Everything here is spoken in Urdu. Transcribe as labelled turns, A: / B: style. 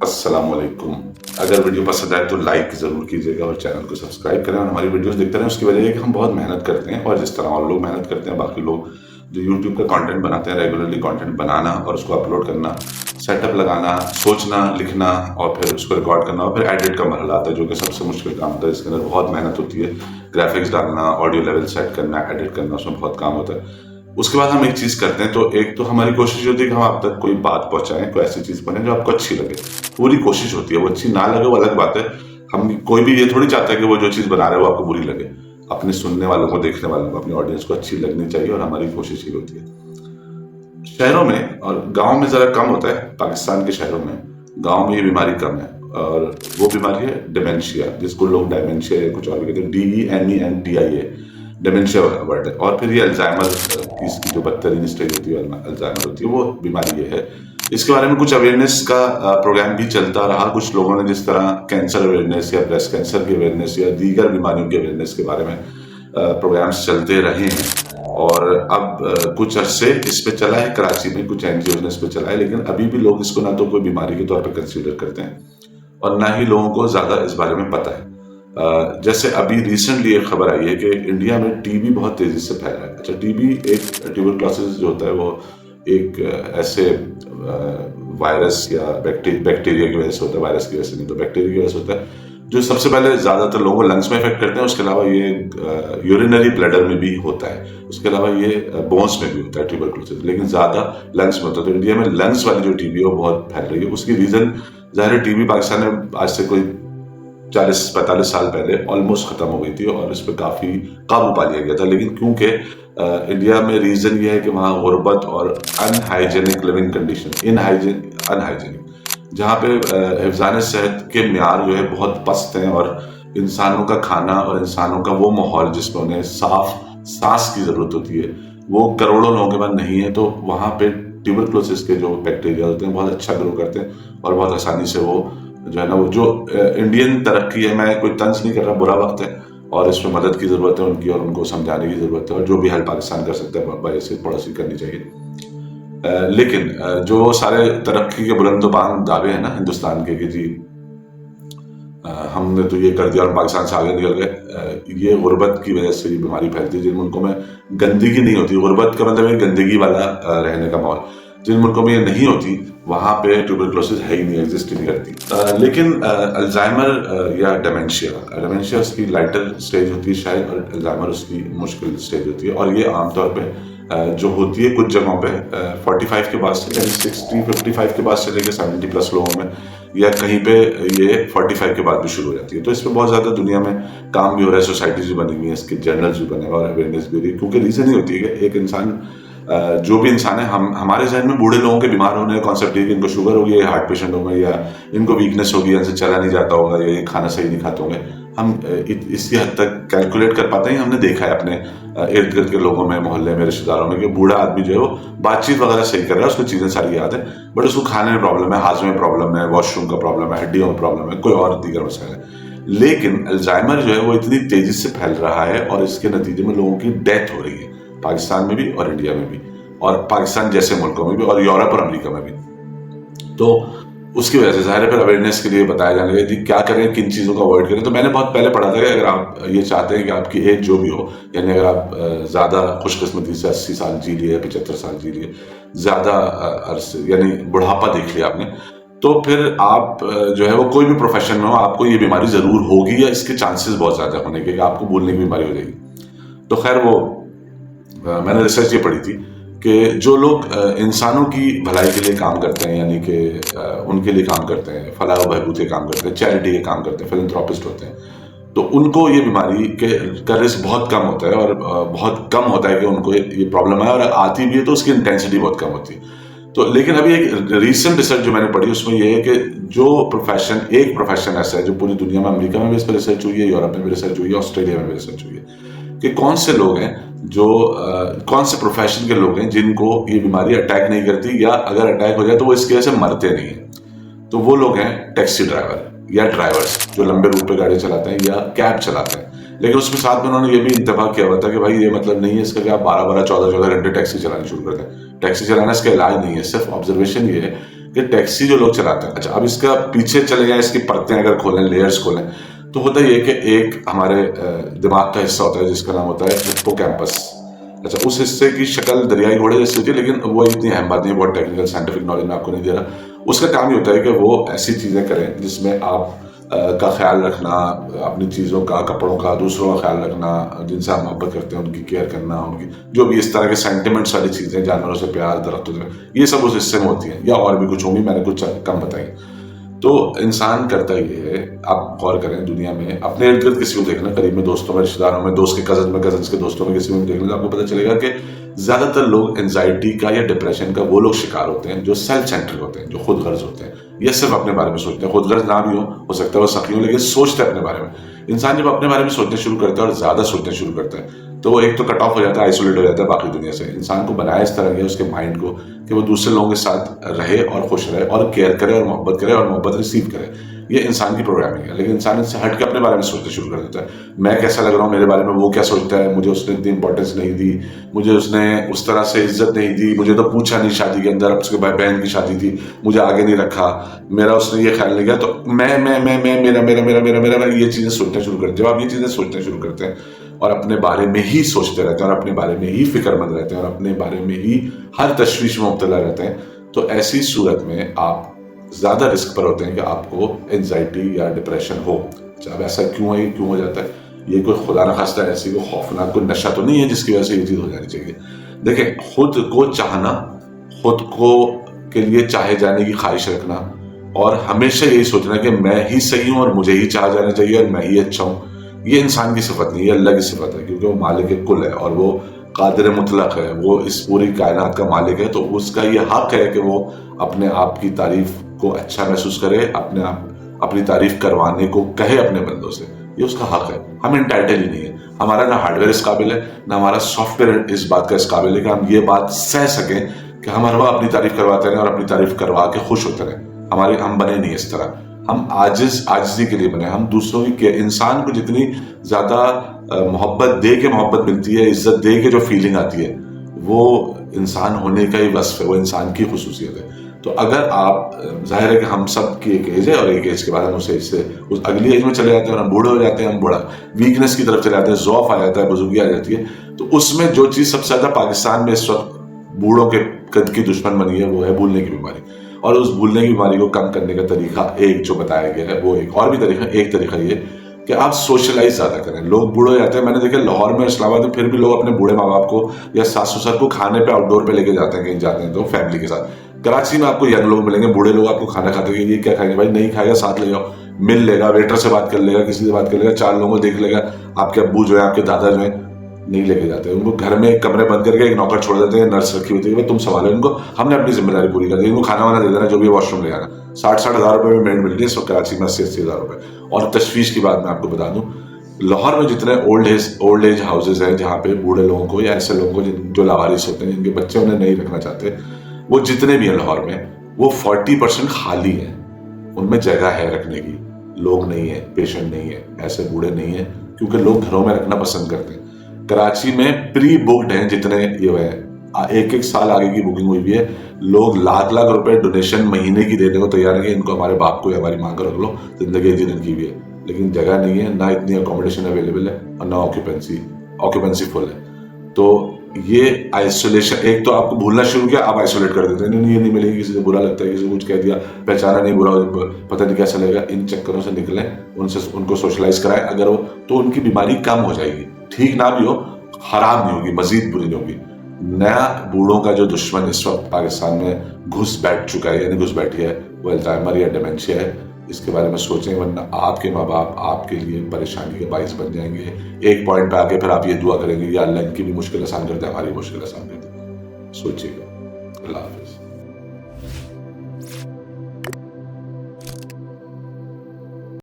A: السلام علیکم. اگر ویڈیو پسند آئے تو لائک ضرور کیجیے گا اور چینل کو سبسکرائب کریں اور ہماری ویڈیوز دیکھتے رہیں. اس کی وجہ یہ کہ ہم بہت محنت کرتے ہیں اور جس طرح اور لوگ محنت کرتے ہیں، باقی لوگ جو یوٹیوب کا کانٹینٹ بناتے ہیں، ریگولرلی کانٹینٹ بنانا اور اس کو اپلوڈ کرنا، سیٹ اپ لگانا، سوچنا، لکھنا اور پھر اس کو ریکارڈ کرنا اور پھر ایڈٹ کا مرحلہ آتا ہے جو کہ سب سے مشکل کام ہوتا ہے. اس کے اندر بہت محنت ہوتی ہے. گرافکس ڈالنا، آڈیو لیول سیٹ کرنا، ایڈٹ کرنا، اس میں بہت کام ہوتا ہے. اس کے بعد ہم ایک چیز کرتے ہیں، تو ایک تو ہماری کوشش ہوتی ہے کہ ہم آپ تک کوئی بات پہنچائیں، کوئی ایسی چیز بنے جو آپ کو اچھی لگے. پوری کوشش ہوتی ہے. وہ اچھی نہ لگے وہ الگ بات ہے. ہم کوئی بھی یہ تھوڑی چاہتا ہے کہ وہ جو چیز بنا رہے وہ آپ کو بری لگے. اپنے سننے والوں کو، دیکھنے والوں کو، اپنی آڈینس کو اچھی لگنی چاہیے اور ہماری کوشش یہ ہوتی ہے. شہروں میں اور گاؤں میں ذرا کم ہوتا ہے. پاکستان کے شہروں میں، گاؤں میں یہ بیماری کم ہے اور وہ بیماری ہے ڈیمینشیا، جس کو لوگ ڈائمینشیا یا کچھ اور بھی کہتے ہیں. DEMENTIA ڈیمینشیا ورڈ ہے. اور پھر یہ الزائمر کی اس کی جو بدترین اسٹیج ہوتی ہے، الزائمر ہوتی ہے، وہ بیماری یہ ہے. اس کے بارے میں کچھ اویئرنیس کا پروگرام بھی چلتا رہا. کچھ لوگوں نے جس طرح کینسر اویئرنیس یا بریسٹ کینسر کی اویئرنیس یا دیگر بیماریوں کی اویئرنیس کے بارے میں پروگرامس چلتے رہے ہیں. اور اب کچھ عرصے اس پہ چلا ہے. کراچی میں کچھ NGOs نے اس پہ چلا ہے، لیکن ابھی بھی لوگ اس کو نہ تو کوئی بیماری کے طور پہ کنسیڈر کرتے ہیں اور نہ ہی لوگوں کو زیادہ اس بارے میں پتہ ہے. جیسے ابھی ریسنٹلی ایک خبر آئی ہے کہ انڈیا میں TB بہت تیزی سے پھیل رہا ہے. اچھا، TB ایک ٹیوبرکلوسس جو ہوتا ہے وہ ایک ایسے وائرس یا بیکٹیریا کی وجہ سے ہوتا ہے. وائرس کی وجہ سے نہیں تو بیکٹیریا کی وجہ سے ہوتا ہے، جو سب سے پہلے زیادہ تر لوگوں کو لنگس میں افیکٹ کرتے ہیں. اس کے علاوہ یہ یورینری بلیڈر میں بھی ہوتا ہے. اس کے علاوہ یہ بونس میں بھی ہوتا ہے ٹیوبرکلوسس، لیکن زیادہ لنگس میں ہوتا ہے. تو انڈیا میں لنگس والی جو TB ہے وہ بہت پھیل رہی ہے. اس کی ریزن ظاہر ہے TB پاکستان میں آج سے کوئی 40-45 سال پہلے آلموسٹ ختم ہو گئی تھی اور اس پہ کافی قابو پا لیا گیا تھا. لیکن کیونکہ انڈیا میں ریزن یہ ہے کہ وہاں غربت اور ان ہائیجینک لیونگ کنڈیشن، ان ہائیجینک، جہاں پہ حفظان صحت کے معیار جو ہے بہت پست ہیں اور انسانوں کا کھانا اور انسانوں کا وہ ماحول جس میں انہیں صاف سانس کی ضرورت ہوتی ہے وہ کروڑوں لوگوں کے بعد نہیں ہے. تو وہاں پہ ٹیوبرکلوسس کے جو بیکٹیریا ہوتے ہیں بہت اچھا گرو کرتے ہیں اور بہت آسانی سے وہ جو ہے نا، وہ جو انڈین ترقی ہے، میں کوئی طنز نہیں کر رہا، برا وقت ہے اور اس میں مدد کی ضرورت ہے ان کی، اور ان کو سمجھانے کی ضرورت ہے، اور جو بھی ہیلپ پاکستان کر سکتا ہے باعث تھوڑا سی کرنی چاہیے. لیکن جو سارے ترقی کے بلند و بلند دعوے ہیں نا ہندوستان کے کہ جی ہم نے تو یہ کر دیا اور پاکستان سے آگے نکل گئے، یہ غربت کی وجہ سے یہ بیماری پھیلتی ہے. جن ملکوں میں گندگی نہیں ہوتی، غربت کا مطلب ہے گندگی والا رہنے کا ماحول، جن ملکوں میں یہ نہیں ہوتی وہاں پہ ٹیوبرکلوسس ہے ہی نہیں، ایگزسٹ ہی نہیں کرتی. لیکن الزائمر یا ڈیمینشیا اس کی لائٹر اسٹیج ہوتی ہے شاید، اور الزائمر اس کی مشکل اسٹیج ہوتی ہے. اور یہ عام طور پہ جو ہوتی ہے کچھ جگہوں پہ 45 کے بعد سے، یعنی 55 کے بعد سے لے کے 70+ لوگوں میں، یا کہیں پہ یہ 45 کے بعد بھی شروع ہو جاتی ہے. تو اس پہ بہت زیادہ دنیا میں کام بھی ہو رہا ہے، سوسائٹیز بھی بنی ہوئی ہیں، اس کے جرنلز بھی بنے اور اویئرنیس بھی ہو رہی ہے. کیونکہ ریزن یہ ہوتی ہے کہ ایک انسان، جو بھی انسان ہے، ہمارے ذہن میں بوڑھے لوگوں کے بیمار ہونے کا کانسیپٹ ہے کہ ان کو شوگر ہوگی یا ہارٹ پیشنٹ ہوگا یا ان کو ویکنیس ہوگی، ان سے چلا نہیں جاتا ہوگا یا یہ کھانا صحیح نہیں کھاتے ہوں گے. ہم اسی حد تک کیلکولیٹ کر پاتے ہیں. ہم نے دیکھا ہے اپنے ارد گرد کے لوگوں میں، محلے میں، رشتے داروں میں کہ بوڑھا آدمی جو ہے وہ بات چیت وغیرہ صحیح کر رہا ہے، اس کو چیزیں ساری یاد ہے، بٹ اس کو کھانے میں پرابلم ہے، ہاضمے میں پرابلم ہے، واش روم کا پرابلم ہے، ہڈیوں میں پرابلم ہے، کوئی اور دیگر مسائل ہے. لیکن الزائمر جو ہے وہ اتنی تیزی سے پھیل رہا ہے اور اس کے نتیجے میں لوگوں کی ڈیتھ ہو رہی ہے، پاکستان میں بھی اور انڈیا میں بھی اور پاکستان جیسے ملکوں میں بھی اور یورپ اور امریکہ میں بھی. تو اس کی وجہ سے ظاہر ہے پھر اویئرنیس کے لیے بتایا جانے لگا کہ کیا کریں، کن چیزوں کو اوائڈ کریں. تو میں نے بہت پہلے پڑھا تھا کہ اگر آپ یہ چاہتے ہیں کہ آپ کی ایج جو بھی ہو، یعنی اگر آپ زیادہ خوش قسمتی سے 80 سال جی لیے، 75 سال جی لیے، زیادہ عرصے یعنی بڑھاپا دیکھ لیا آپ نے، تو پھر آپ جو ہے وہ کوئی بھی پروفیشن میں ہو، آپ کو یہ بیماری ضرور ہوگی یا اس کے چانسز بہت زیادہ ہونے کے کہ آپ کو بھولنے کی بیماری ہو جائے گی. تو خیر وہ میں نے ریسرچ یہ پڑھی تھی کہ جو لوگ انسانوں کی بھلائی کے لیے کام کرتے ہیں، یعنی کہ ان کے لیے کام کرتے ہیں، فلاح و بہبود کے کام کرتے ہیں، چیریٹی کے کام کرتے ہیں، فلنتھراپسٹ ہوتے ہیں، تو ان کو یہ بیماری کا رسک بہت کم ہوتا ہے اور بہت کم ہوتا ہے کہ ان کو یہ پرابلم ہے، اور آتی بھی ہے تو اس کی انٹینسٹی بہت کم ہوتی ہے. تو لیکن ابھی ایک ریسنٹ ریسرچ جو میں نے پڑھی اس میں یہ ہے کہ جو ایک پروفیشن ایسا ہے جو پوری دنیا میں، امریکہ میں بھی اس پہ ریسرچ ہوئی ہے، یورپ میں بھی ریسرچ ہوئی ہے، آسٹریلیا میں بھی ریسرچ ہوئی ہے، کہ کون سے لوگ ہیں جو کون سے پروفیشن کے لوگ ہیں جن کو یہ بیماری اٹیک نہیں کرتی، یا اگر اٹیک ہو جائے تو وہ اس کی وجہ سے مرتے نہیں ہیں. تو وہ لوگ ہیں ٹیکسی ڈرائیور یا ڈرائیورس جو لمبے روٹ پہ گاڑی چلاتے ہیں یا کیب چلاتے ہیں. لیکن اس میں ساتھ میں انہوں نے یہ بھی انتباہ کیا ہوا تھا کہ بھائی یہ مطلب نہیں ہے اس کا کہ آپ 12-12 14-14 گھنٹے ٹیکسی چلانا شروع کر دیں. ٹیکسی چلانا اس کا علاج نہیں ہے. صرف آبزرویشن یہ ہے کہ ٹیکسی جو لوگ چلاتے ہیں، اچھا اب اس کا پیچھے چلے جائیں، اس کی پرتیں اگر کھولیں، لیئرز کھولیں، تو ہوتا یہ کہ ایک ہمارے دماغ کا حصہ ہوتا ہے جس کا نام ہوتا ہے ہپو کیمپس. اچھا اس حصے کی شکل دریائی گھوڑے جیسی ہوتی ہے، لیکن وہ اتنی اہم بات نہیں ہے، بہت ٹیکنیکل سائنٹیفک نالج میں آپ کو نہیں دے رہا. اس کا کام یہ ہوتا ہے کہ وہ ایسی چیزیں کریں جس میں آپ کا خیال رکھنا، اپنی چیزوں کا، کپڑوں کا، دوسروں کا خیال رکھنا، جن سے آپ محبت کرتے ہیں ان کی کیئر کرنا، ان کی جو بھی اس طرح کے سینٹیمنٹس والی چیزیں، جانوروں سے پیار، درختوں سے، یہ سب اس حصے میں ہوتی ہیں، یا اور بھی کچھ ہوں گی، میں نے کچھ کم بتائی. تو انسان کرتا یہ ہے، آپ غور کریں دنیا میں اپنے ارد گرد کسی کو دیکھنا، قریب میں دوستوں میں، رشتے داروں میں، دوست کے کزن میں، کزنس کے دوستوں میں، کسی میں دیکھنا تو آپ کو پتہ چلے گا کہ زیادہ تر لوگ انزائٹی کا یا ڈپریشن کا وہ لوگ شکار ہوتے ہیں جو سیلف سینٹرڈ ہوتے ہیں، جو خود غرض ہوتے ہیں، یا صرف اپنے بارے میں سوچتے ہیں. خود غرض نہ بھی ہو سکتا ہے وہ سخی ہو، لیکن سوچتے ہیں اپنے بارے میں. انسان جب اپنے بارے میں سوچنا شروع کرتا ہے اور زیادہ سوچنا شروع کرتا ہے تو وہ ایک تو کٹ آف ہو جاتا ہے، آئسولیٹ ہو جاتا ہے باقی دنیا سے. انسان کو بنایا اس طرح گیا اس کے مائنڈ کو کہ وہ دوسرے لوگوں کے ساتھ رہے اور خوش رہے اور کیئر کرے اور محبت کرے اور محبت ریسیو کرے. یہ انسان کی پروگرامنگ ہے. لیکن انسان اس سے ہٹ کے اپنے بارے میں سوچنا شروع کر دیتا ہے، میں کیسا لگ رہا ہوں میرے بارے میں، وہ کیا سوچتا ہے، مجھے اس نے اتنی امپورٹینس نہیں دی، مجھے اس نے اس طرح سے عزت نہیں دی، مجھے تو پوچھا نہیں شادی کے اندر، اب اس کے بھائی بہن کی شادی تھی، مجھے آگے نہیں رکھا، میرا اس نے یہ خیال نہیں کیا. تو میں میرا میرا میرا میرا میرا یہ چیزیں سوچنا شروع کرتے ہیں. جب آپ یہ چیزیں سوچنا شروع کرتے ہیں اور اپنے بارے میں ہی سوچتے رہتے ہیں اور اپنے بارے میں ہی فکر مند رہتے ہیں اور اپنے بارے میں ہی ہر تشویش میں مبتلا رہتے ہیں، تو ایسی صورت میں آپ زیادہ رسک پر ہوتے ہیں کہ آپ کو انزائٹی یا ڈپریشن ہو. اب ایسا کیوں ہے، یہ کیوں ہو جاتا ہے؟ یہ کوئی خدا نخواستہ ایسی کوئی خوفناک کوئی نشہ تو نہیں ہے جس کی وجہ سے یہ چیز ہو جانی چاہیے. دیکھیں، خود کو چاہنا، خود کو کے لیے چاہے جانے کی خواہش رکھنا اور ہمیشہ یہی سوچنا کہ میں ہی صحیح ہوں اور مجھے ہی چاہا جانا چاہیے اور میں ہی اچھا ہوں، یہ انسان کی صفت نہیں، یہ اللہ کی صفت ہے، کیونکہ وہ مالک کل ہے اور وہ قادر مطلق ہے، وہ اس پوری کائنات کا مالک ہے. تو اس کا یہ حق ہے کہ وہ اپنے آپ کی تعریف کو اچھا محسوس کرے، اپنی تعریف کروانے کو کہے اپنے بندوں سے. یہ اس کا حق ہے. ہم انٹائٹل ہی نہیں ہے. ہمارا نہ ہارڈ ویئر اس قابل ہے، نہ ہمارا سافٹ ویئر اس بات کا اس قابل ہے کہ ہم یہ بات سہ سکیں کہ ہم ہر وقت اپنی تعریف کرواتے رہیں اور اپنی تعریف کروا کے خوش ہوتے رہیں. ہم بنے نہیں اس طرح. ہم عاجزی کے لیے بنے. ہم دوسروں کی انسان کو جتنی زیادہ محبت دے کے محبت ملتی ہے، عزت دے کے جو فیلنگ آتی ہے، وہ انسان ہونے کا ہی وصف ہے، وہ انسان کی خصوصیت ہے. تو اگر آپ، ظاہر ہے کہ ہم سب کی ایک ایج ہے اور ایک ایج کے بعد ہم اسے اس اگلی ایج میں چلے جاتے ہیں اور ہم بوڑھے ہو جاتے ہیں، ہم بڑا ویکنس کی طرف چلے جاتے ہیں، ضعف آ جاتا ہے، بزرگی آ جاتی ہے. تو اس میں جو چیز سب سے زیادہ پاکستان میں اس وقت بوڑھوں کے قد کی دشمن بنی ہے وہ ہے بھولنے کی بیماری. اور اس بھولنے کی بیماری کو کم کرنے کا طریقہ ایک جو بتایا گیا ہے وہ ایک اور بھی طریقہ، ایک طریقہ یہ کہ آپ سوشلائز زیادہ کریں. لوگ بوڑھے ہو جاتے ہیں، میں نے دیکھا لاہور میں، اسلام آباد میں، پھر بھی لوگ اپنے بوڑھے ماں باپ کو یا ساس سسر کو کھانے پہ آؤٹ ڈور پہ لے کے جاتے ہیں، کہیں جاتے ہیں تو فیملی کے ساتھ. کراچی میں آپ کو ینگ لوگ ملیں گے، بوڑھے لوگ آپ کو کھانا کھاتے ہیں، یہ کیا کھائیں گے بھائی؟ نہیں کھائے گا، ساتھ لے جاؤ، مل لے گا، ویٹر سے بات کر لے گا، کسی سے بات کر لے گا، چار لوگوں کو دیکھ لے گا. آپ کے ابو جو ہے، آپ کے دادا جو ہیں، نہیں لے کے جاتے، ان کو گھر میں ایک کمرے بند کر کے ایک نوکر چھوڑ دیتے ہیں، نرس رکھی ہوتی ہے کہ تم سنبھالو ان کو، ہم نے اپنی ذمہ داری پوری کر دی. ان کو کھانا وانا دے دینا، جو بھی واش روم لے جانا. 60,000 روپے میں میڈ مل رہی ہے اس وقت کراچی میں، 80,000 روپے. اور تشویش کی بات میں آپ کو بتا دوں، لاہور میں جتنے اولڈ ایج ہاؤسز ہیں جہاں پہ بوڑھے لوگوں کو یا ایسے لوگوں کو جو لاوارث ہوتے ہیں، جن کے بچے انہیں نہیں رکھنا چاہتے، وہ جتنے بھی ہیں لاہور میں، وہ 40% خالی ہیں. ان میں جگہ ہے رکھنے کی، لوگ نہیں ہیں، پیشنٹ نہیں ہے، ایسے بوڑھے نہیں ہیں، کیونکہ لوگ گھروں میں رکھنا پسند کرتے ہیں. کراچی میں پری بکڈ ہیں جتنے یہ ہے، ایک سال آگے کی بکنگ ہوئی بھی ہے. لوگ لاکھ روپے ڈونیشن مہینے کی دینے کو تیار ہے کہ ان کو ہمارے باپ کو یا ہماری ماں کو رکھ لو، زندگی ایک دن کی بھی ہے. لیکن جگہ نہیں ہے، نہ اتنی اکوموڈیشن اویلیبل ہے اور نہ آکوپینسی فل ہے. تو یہ آئسولیشن، ایک تو آپ کو بھولنا شروع کیا، آپ آئسولیٹ کر دیتے ہیں، نہیں یہ نہیں ملے گی، کسی سے برا لگتا ہے، کسی کو کچھ کہہ دیا، پہچانا نہیں، برا پتہ نہیں کیسا لگے گا. ان چکروں سے نکلیں، ان کو سوشلائز کرائیں. اگر وہ تو ان کی بیماری کم ہو جائے گی، ٹھیک نہ بھی ہو، خراب نہیں ہوگی، مزید بری نہیں ہوگی. نیا بوڑھوں کا جو دشمن اس وقت پاکستان میں گھس بیٹھ چکا ہے، یعنی گھس بیٹھی ہے، وہ الزائمر یا ڈیمنشیا ہے. اس کے بارے میں سوچیں، ورنہ آپ کے ماں باپ آپ کے لیے پریشانی کے باعث بن جائیں گے. ایک پوائنٹ پہ آ کے پھر آپ یہ دعا کریں گے یا اللہ ان کی بھی مشکل آسان کر دے، ہماری مشکل آسان کر دے. سوچیے گا. اللہ حافظ.